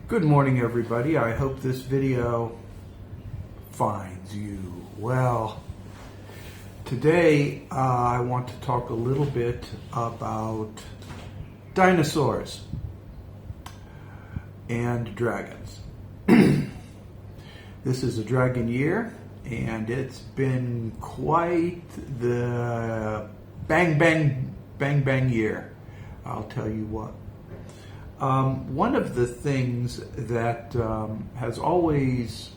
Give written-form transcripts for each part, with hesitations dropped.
Good morning, everybody. I hope this video finds you well. Today, I want to talk a little bit about dinosaurs and dragons. This is a dragon year, and it's been quite the bang, bang, bang, bang year. I'll tell you what. One of the things that has always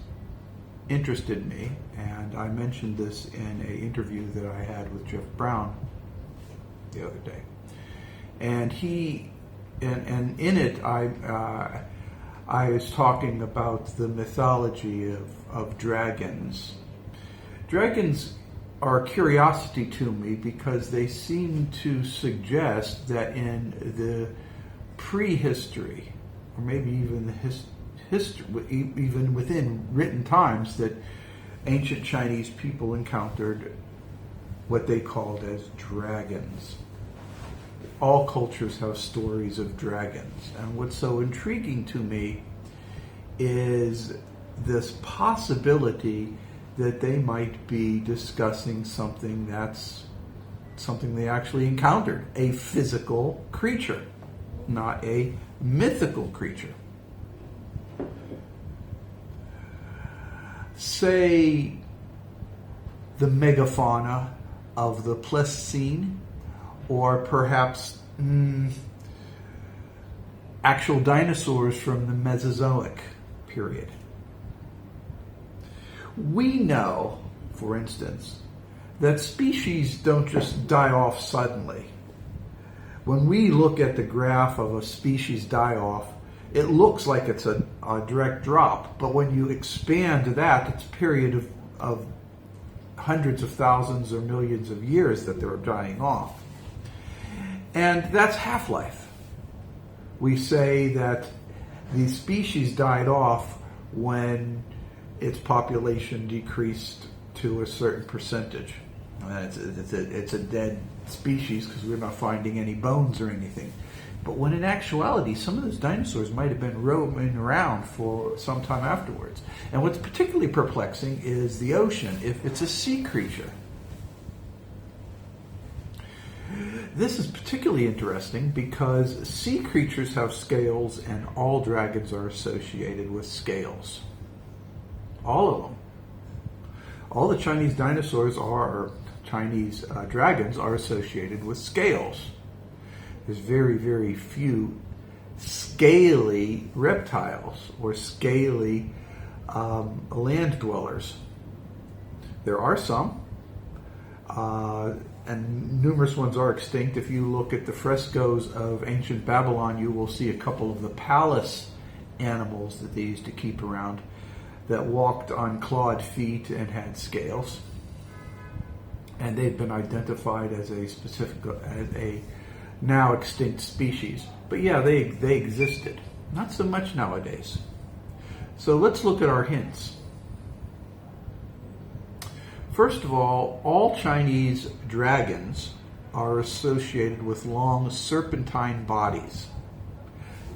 interested me, and I mentioned this in an interview that I had with Jeff Brown the other day, and in it I was talking about the mythology of dragons. Dragons are a curiosity to me because they seem to suggest that in the prehistory, or maybe even the history, even within written times, that ancient Chinese people encountered what they called as dragons. All cultures have stories of dragons, and what's so intriguing to me is this possibility that they might be discussing something they actually encountered, a physical creature, not a mythical creature. Say the megafauna of the Pleistocene, or perhaps actual dinosaurs from the Mesozoic period. We know, for instance, that species don't just die off suddenly. When we look at the graph of a species die-off, it looks like it's a direct drop. But when you expand that, it's a period of hundreds of thousands or millions of years that they're dying off. And that's half-life. We say that the species died off when its population decreased to a certain percentage. It's a dead species because we're not finding any bones or anything. But when in actuality, some of those dinosaurs might have been roaming around for some time afterwards. And what's particularly perplexing is the ocean, if it's a sea creature. This is particularly interesting because sea creatures have scales, and all dragons are associated with scales. All of them. All the Chinese dragons are associated with scales. There's very, very few scaly reptiles or scaly land dwellers. There are some, and numerous ones are extinct. If you look at the frescoes of ancient Babylon, you will see a couple of the palace animals that they used to keep around that walked on clawed feet and had scales. And they've been identified as a now extinct species. But yeah, they existed. Not so much nowadays. So let's look at our hints. First of all Chinese dragons are associated with long serpentine bodies.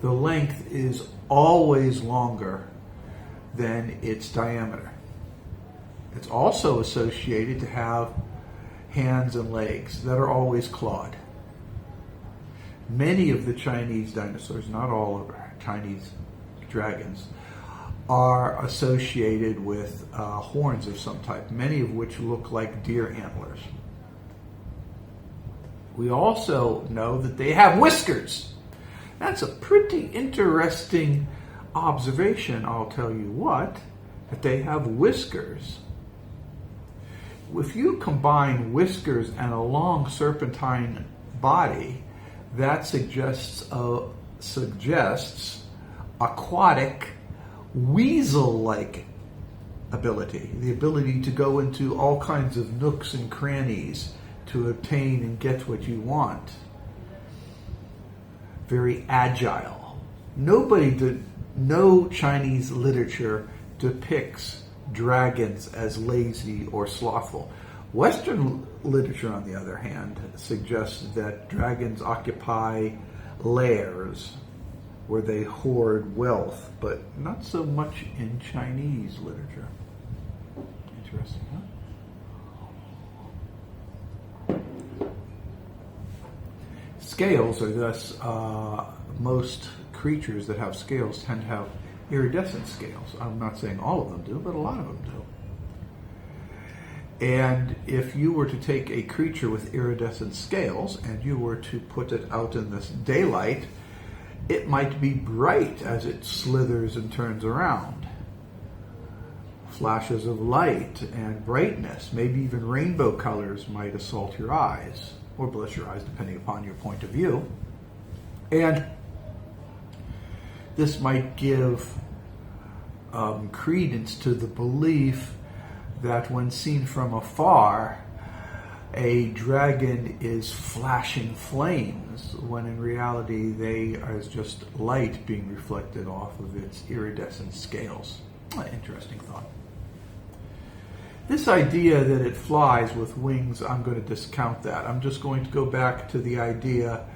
The length is always longer than its diameter. It's also associated to have hands and legs that are always clawed. Many of the Chinese dinosaurs, not all of our Chinese dragons, are associated with horns of some type, many of which look like deer antlers. We also know that they have whiskers. That's a pretty interesting observation, I'll tell you what, that they have whiskers. If you combine whiskers and a long serpentine body, that suggests aquatic weasel-like ability, the ability to go into all kinds of nooks and crannies to obtain and get what you want. Very agile. No Chinese literature depicts dragons as lazy or slothful. Western literature, on the other hand, suggests that dragons occupy lairs where they hoard wealth, but not so much in Chinese literature. Interesting, huh? Scales are thus, most creatures that have scales tend to have iridescent scales. I'm not saying all of them do, but a lot of them do. And if you were to take a creature with iridescent scales and you were to put it out in this daylight, it might be bright as it slithers and turns around. Flashes of light and brightness, maybe even rainbow colors, might assault your eyes, or bless your eyes depending upon your point of view. And this might give credence to the belief that when seen from afar, a dragon is flashing flames, when in reality they are just light being reflected off of its iridescent scales. Interesting thought. This idea that it flies with wings, I'm going to discount that. I'm just going to go back to the idea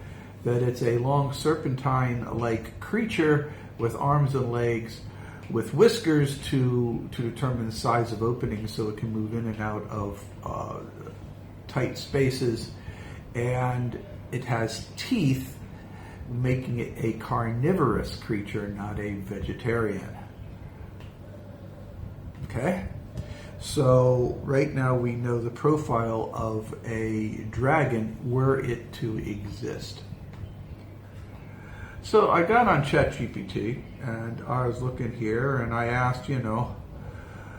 that it's a long serpentine-like creature with arms and legs, with whiskers to determine the size of openings so it can move in and out of tight spaces, and it has teeth, making it a carnivorous creature, not a vegetarian. Okay? So right now we know the profile of a dragon were it to exist. So I got on ChatGPT and I was looking here and I asked,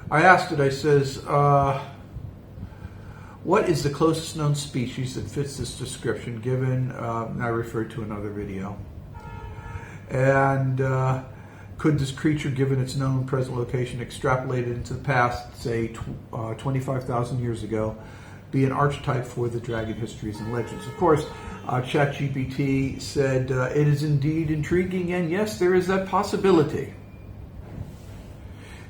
I says, what is the closest known species that fits this description given, I referred to another video. And could this creature, given its known present location, extrapolated into the past, say 25,000 years ago, be an archetype for the dragon histories and legends? Of course, ChatGPT said it is indeed intriguing, and yes, there is that possibility.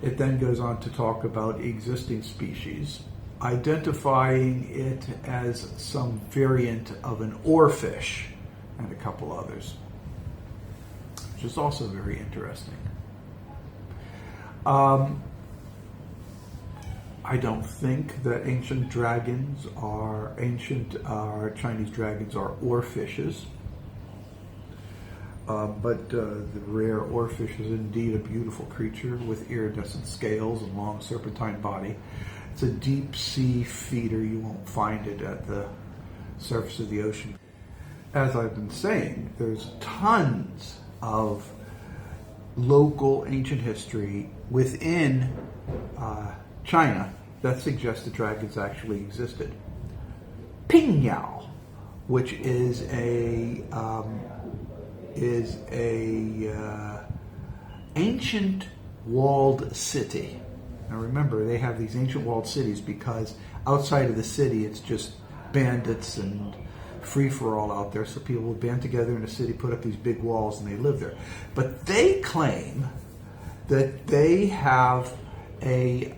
It then goes on to talk about existing species, identifying it as some variant of an oarfish and a couple others, which is also very interesting. I don't think that ancient Chinese dragons are oarfishes. But the rare oarfish is indeed a beautiful creature with iridescent scales and long serpentine body. It's a deep sea feeder. You won't find it at the surface of the ocean. As I've been saying, there's tons of local ancient history within China that suggests the dragons actually existed. Pingyao, which is a ancient walled city. Now remember, they have these ancient walled cities because outside of the city it's just bandits and free-for-all out there, so people would band together in a city, put up these big walls, and they live there. But they claim that they had a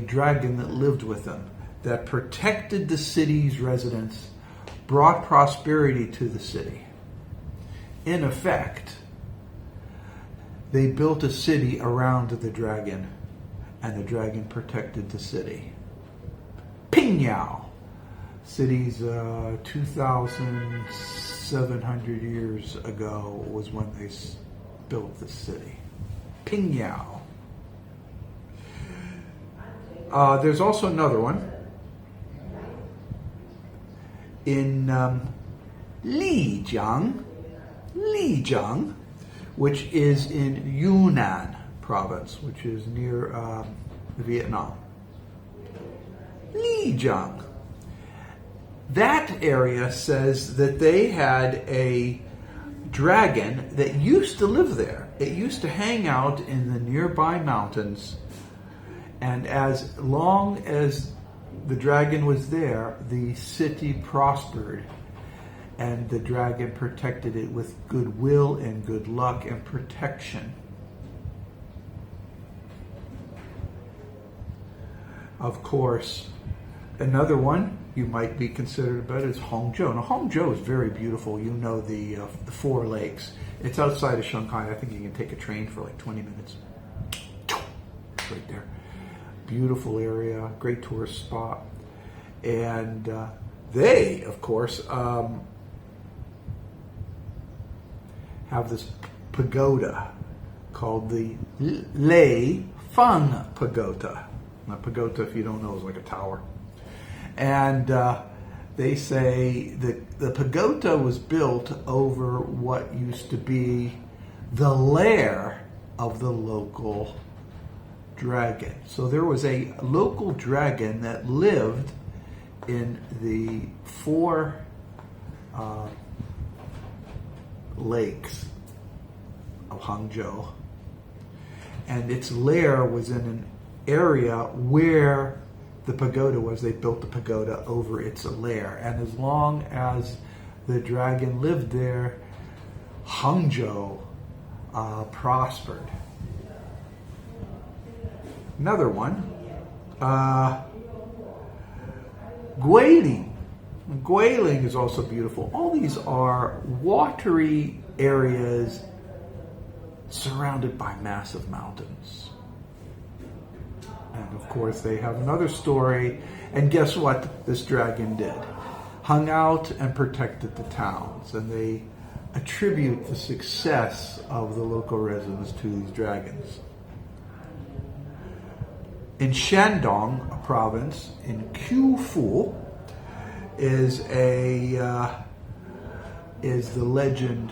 dragon that lived with them, that protected the city's residents, brought prosperity to the city. In effect, they built a city around the dragon, and the dragon protected the city. Pingyao. Cities 2,700 years ago was when they built the city. Pingyao. There's also another one in Lijiang, which is in Yunnan province, which is near Vietnam. Lijiang. That area says that they had a dragon that used to live there. It used to hang out in the nearby mountains, and as long as the dragon was there, the city prospered, and the dragon protected it with goodwill and good luck and protection. Of course, Another one you might be considered about is Hangzhou. Now, Hangzhou is very beautiful. You know the Four Lakes. It's outside of Shanghai. I think you can take a train for like 20 minutes. Right there. Beautiful area, great tourist spot. And they, of course, have this pagoda called the Lei Feng Pagoda. Now, pagoda, if you don't know, is like a tower. And they say that the pagoda was built over what used to be the lair of the local dragon. So there was a local dragon that lived in the four lakes of Hangzhou. And its lair was in an area where the pagoda was. They built the pagoda over its lair. And as long as the dragon lived there, Hangzhou prospered. Another one, Guilin. Guilin is also beautiful. All these are watery areas surrounded by massive mountains. And of course, they have another story. And guess what this dragon did? Hung out and protected the towns. And they attribute the success of the local residents to these dragons. In Shandong, a province in Qufu, is the legend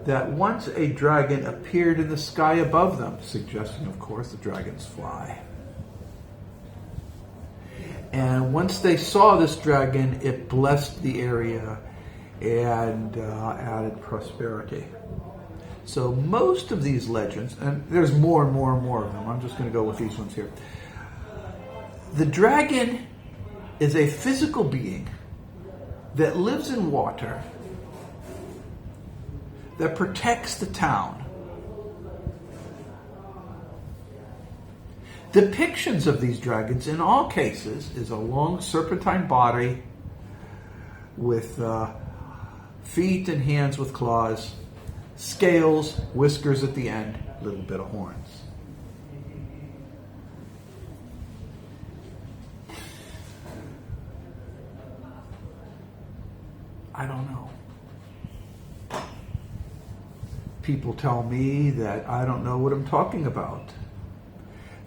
that once a dragon appeared in the sky above them, suggesting, of course, the dragons fly. And once they saw this dragon, it blessed the area and added prosperity. So most of these legends, and there's more and more and more of them, I'm just going to go with these ones here. The dragon is a physical being that lives in water, that protects the town. Depictions of these dragons, in all cases, is a long serpentine body with feet and hands with claws, scales, whiskers at the end, a little bit of horns. I don't know. People tell me that I don't know what I'm talking about.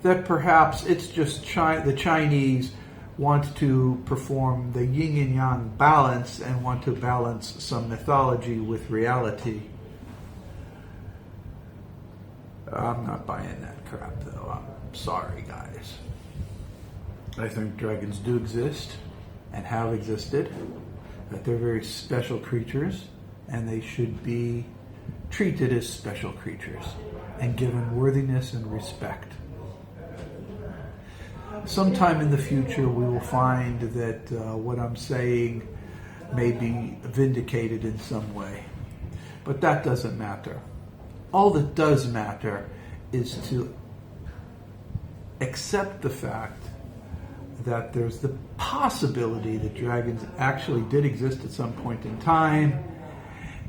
That perhaps it's just the Chinese want to perform the yin and yang balance and want to balance some mythology with reality. I'm not buying that crap, though. I'm sorry, guys. I think dragons do exist and have existed, that they're very special creatures, and they should be treated as special creatures and given worthiness and respect. Sometime in the future, we will find that what I'm saying may be vindicated in some way. But that doesn't matter. All that does matter is to accept the fact that there's the possibility that dragons actually did exist at some point in time,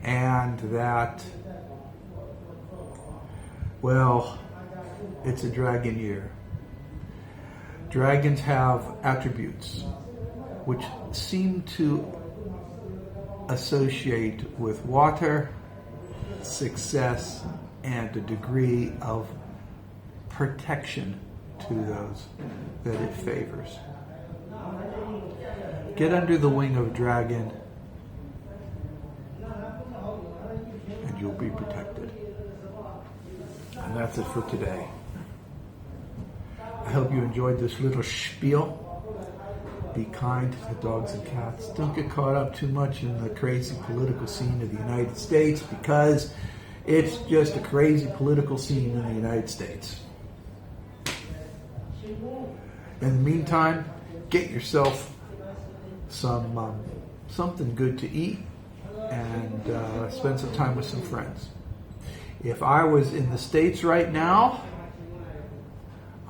and that, well, it's a dragon year. Dragons have attributes which seem to associate with water, success, and a degree of protection to those that it favors. Get under the wing of a dragon and you'll be protected. And that's it for today. I hope you enjoyed this little spiel. Be kind to the dogs and cats. Don't get caught up too much in the crazy political scene of the United States, because it's just a crazy political scene in the United States. In the meantime, get yourself something good to eat and spend some time with some friends. If I was in the States right now,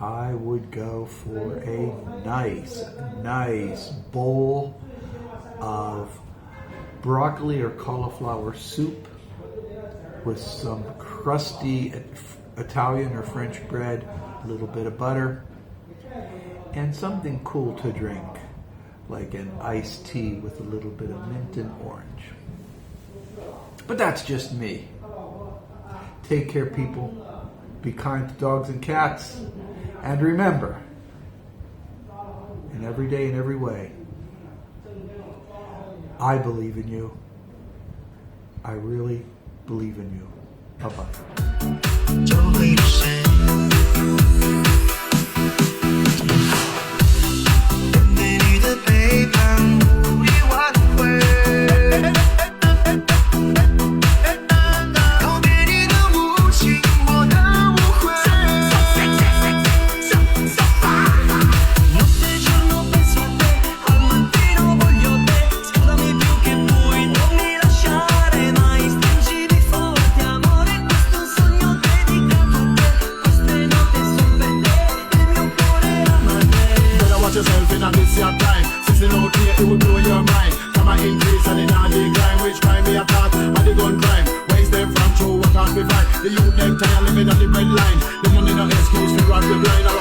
I would go for a nice bowl of broccoli or cauliflower soup with some crusty Italian or French bread, a little bit of butter, and something cool to drink, like an iced tea with a little bit of mint and orange. But that's just me. Take care, people. Be kind to dogs and cats. And remember, in every day and every way, I believe in you. I really believe in you. Bye-bye. Yourself in a miss your time. Sissing out here, it will blow your mind. Come and increase and in all the crime. Which crime me attack? And the gun crime. Where's them from? True, what can't be fine? The youth them tired living on the red line. The money no excuse to rob the blind.